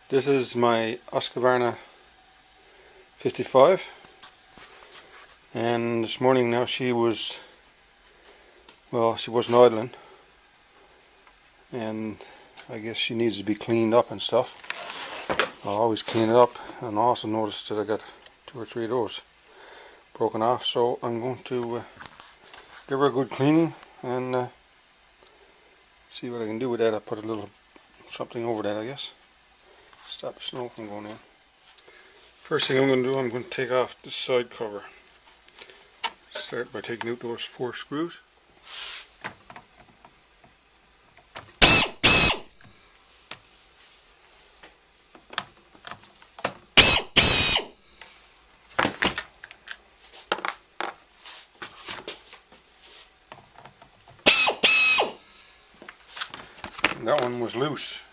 This is my Husqvarna 55, and this morning now she wasn't idling, and I guess she needs to be cleaned up and stuff. I'll always clean it up, and I also noticed that I got 2 or 3 of those broken off, so I'm going to give her a good cleaning and see what I can do with that. I put a little something over that, I guess. Stop the snow from going in. First thing I'm going to do, I'm going to take off the side cover. Start by taking out those 4 screws. And that one was loose.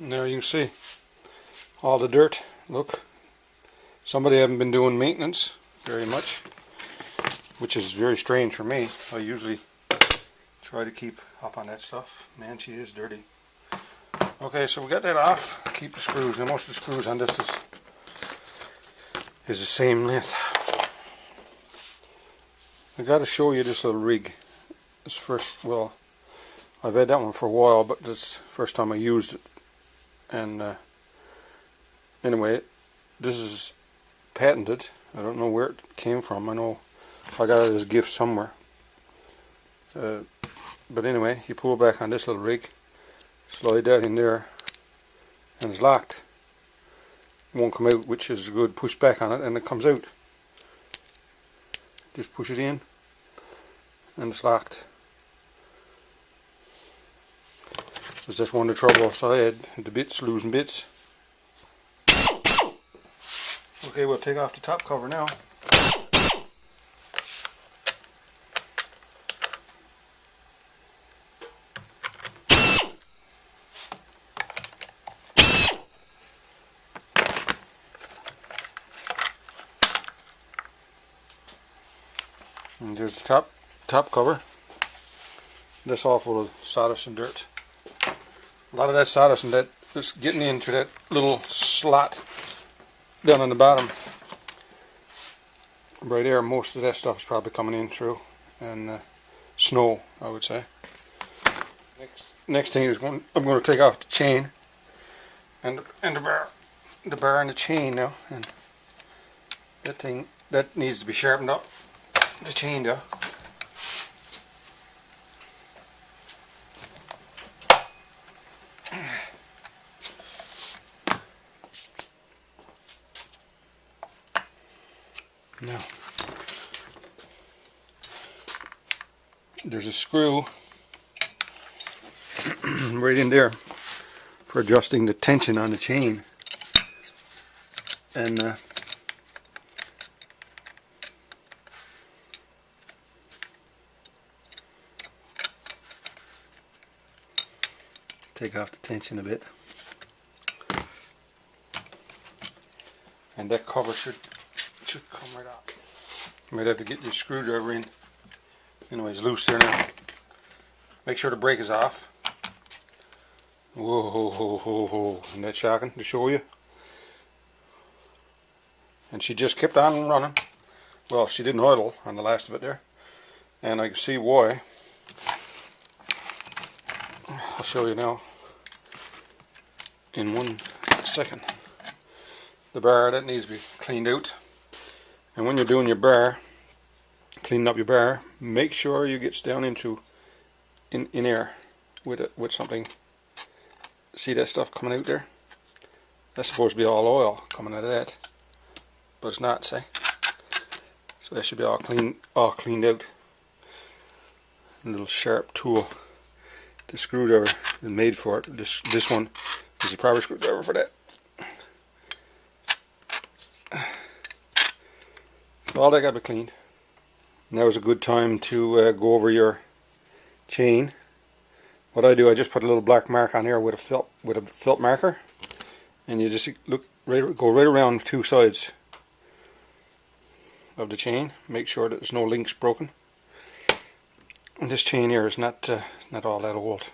Now you can see all the dirt. Look, somebody hasn't been doing maintenance very much, which is very strange for me. I usually try to keep up on that stuff. Man, she is dirty. Okay, so we got that off. Keep the screws, and most of the screws on this is the same length. I got to show you this little rig. This first, well, I've had that one for a while, but this is the first time I used it. And anyway, this is patented. I don't know where it came from. I know I got it as a gift somewhere. But anyway, you pull back on this little rig, slide that in there, and it's locked. It won't come out, which is good. Push back on it and it comes out. Just push it in and it's locked. Was just one of the troubles I had, the bits, losing bits. Okay, we'll take off the top cover now. And there's the top cover. This all full of sawdust and dirt. A lot of that sawdust and that is getting into that little slot down on the bottom. Right there, most of that stuff is probably coming in through, and snow, I would say. Next thing is I'm going to take off the chain and the bar and the chain now, and that needs to be sharpened up. The chain though. Now, there's a screw right in there for adjusting the tension on the chain, and take off the tension a bit, and that cover should come right off. You might have to get your screwdriver in. Anyway, it's loose there now. Make sure the brake is off. Whoa, ho, ho, ho, ho. Isn't that shocking to show you? And she just kept on running. Well, she didn't idle on the last of it there. And I can see why. I'll show you now in 1 second. The bar, that needs to be cleaned out. And when you're doing your bar, cleaning up your bar, make sure you get down into in air with something. See that stuff coming out there? That's supposed to be all oil coming out of that, but it's not. See? So that should be all cleaned out. A little sharp tool. The screwdriver is made for it. This one is a proper screwdriver for that. So all that got to be cleaned. Now is a good time to go over your chain. What I do, I just put a little black mark on here with a felt marker, and you just go right around 2 sides of the chain. Make sure that there's no links broken. And this chain here is not all that old.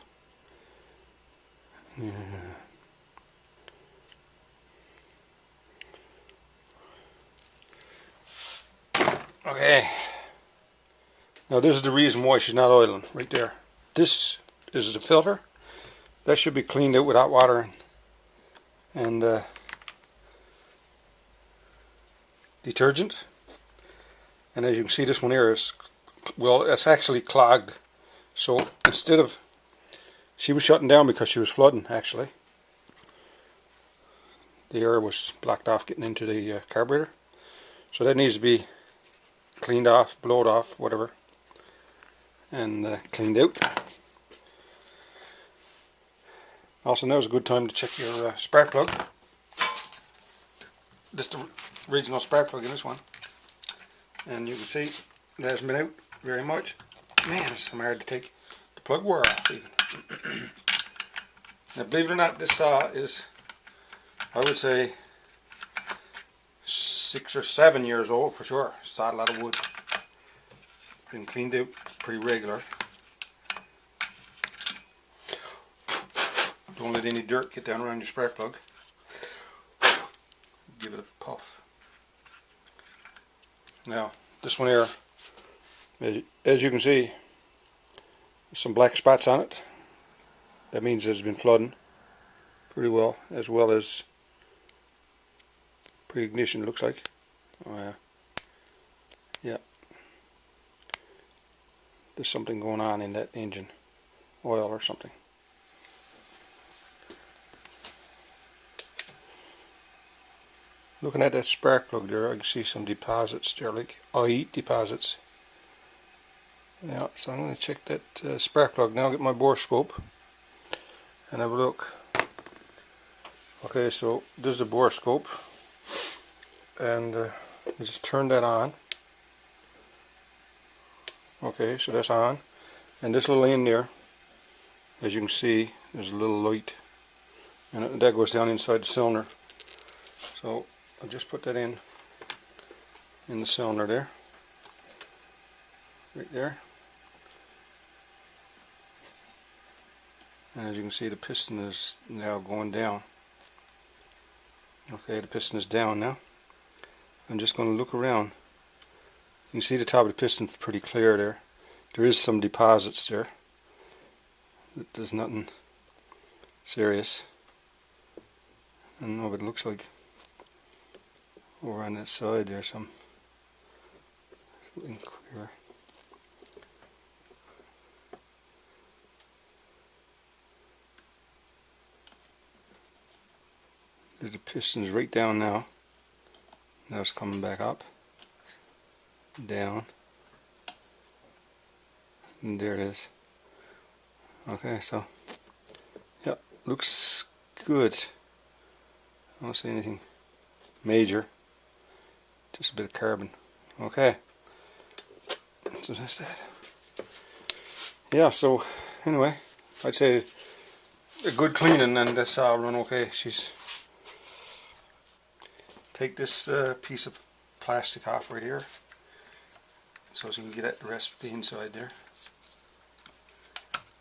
Yeah. Okay. Now this is the reason why she's not oiling, right there. This is the filter. That should be cleaned out with hot water and detergent. And as you can see, this one here is, well, it's actually clogged. So instead of, she was shutting down because she was flooding, actually. The air was blocked off getting into the carburetor. So that needs to be cleaned off, blowed off, whatever, and cleaned out. Also, now is a good time to check your spark plug. This is the original spark plug in this one. And you can see it hasn't been out very much. Man, it's hard to take. The plug wore off even. Now, believe it or not, this saw is, I would say, 6 or 7 years old for sure. Sawed a lot of wood. Been cleaned out pretty regular. Don't let any dirt get down around your spark plug. Give it a puff. Now, this one here, as you can see, there's some black spots on it. That means it's been flooding pretty well as pre-ignition looks like. Oh yeah. Yeah. There's something going on in that engine oil or something. Looking at that spark plug there, I can see some deposits there, like I-heat deposits. Yeah, so I'm going to check that spark plug now, get my Borescope and have a look. Okay, so this is the Borescope, and you just turn that on. Okay, so that's on, and this little end there, as you can see, there's a little light, and that goes down inside the cylinder. So I'll just put that in the cylinder there, right there. And as you can see, the piston is now going down. Okay, the piston is down now. I'm just going to look around. You can see the top of the piston pretty clear there. There is some deposits there. There's nothing serious. I don't know, but it looks like over on that side there's something clear. The piston's right down now. Now it's coming back up, down, and there it is. Okay, so yeah, looks good. I don't see anything major, just a bit of carbon. Okay, so that's that. Yeah, so anyway, I'd say a good cleaning and this run okay. She's take this piece of plastic off right here, so you can get at the rest of the inside there.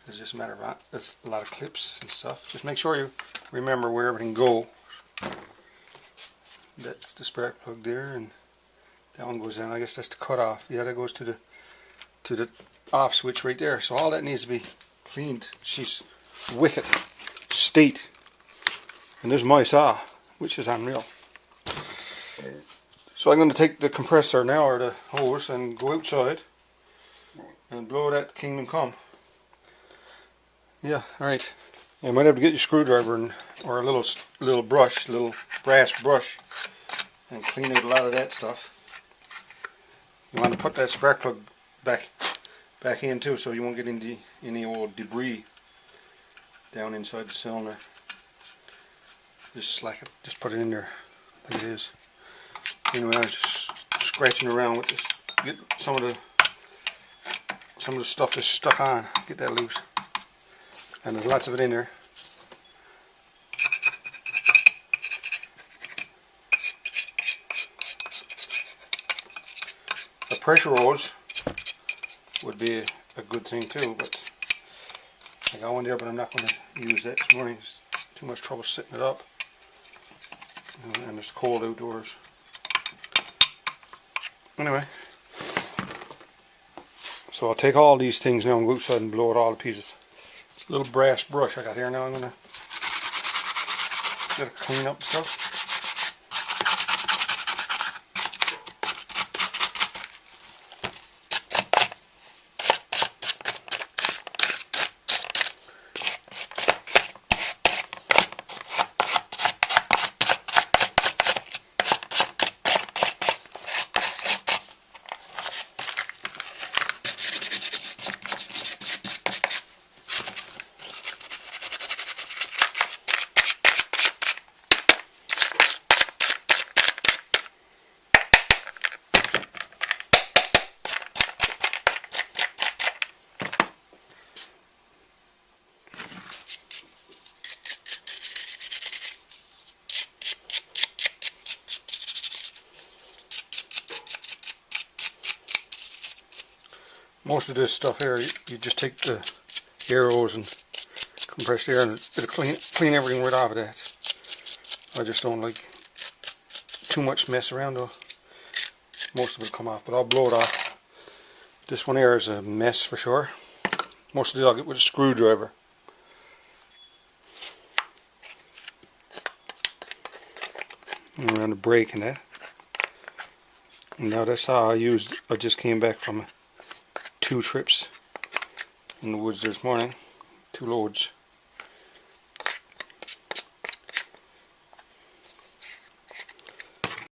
It's just a matter of, there's a lot of clips and stuff. Just make sure you remember where everything goes. That's the spark plug there, and that one goes down. I guess that's the cutoff. Yeah, that goes to the off switch right there. So all that needs to be cleaned. She's wicked state, and there's my saw, which is unreal. So I'm going to take the compressor now, or the hose, and go outside and blow that kingdom come. Yeah, alright. You might have to get your screwdriver or a little brush, little brass brush, and clean out a lot of that stuff. You want to put that spark plug back in too, so you won't get any old debris down inside the cylinder. Just slack it, just put it in there like it is. Anyway, I was just scratching around with this, get some of the stuff that's stuck on, get that loose. And there's lots of it in there. A pressure hose would be a good thing too, but I got one there, but I'm not going to use that this morning. It's too much trouble sitting it up, and it's cold outdoors. Anyway, so I'll take all these things now and go outside and blow it all to pieces. It's a little brass brush I got here now. I'm gonna get it clean up stuff. Most of this stuff here, you just take the air hose and compress the air, and it'll clean everything right off of that. I just don't like too much mess around though. Most of it will come off, but I'll blow it off. This one here is a mess for sure. Most of it I'll get with a screwdriver. And around the brake and that. And now that's how I just came back from 2 trips in the woods this morning, 2 loads.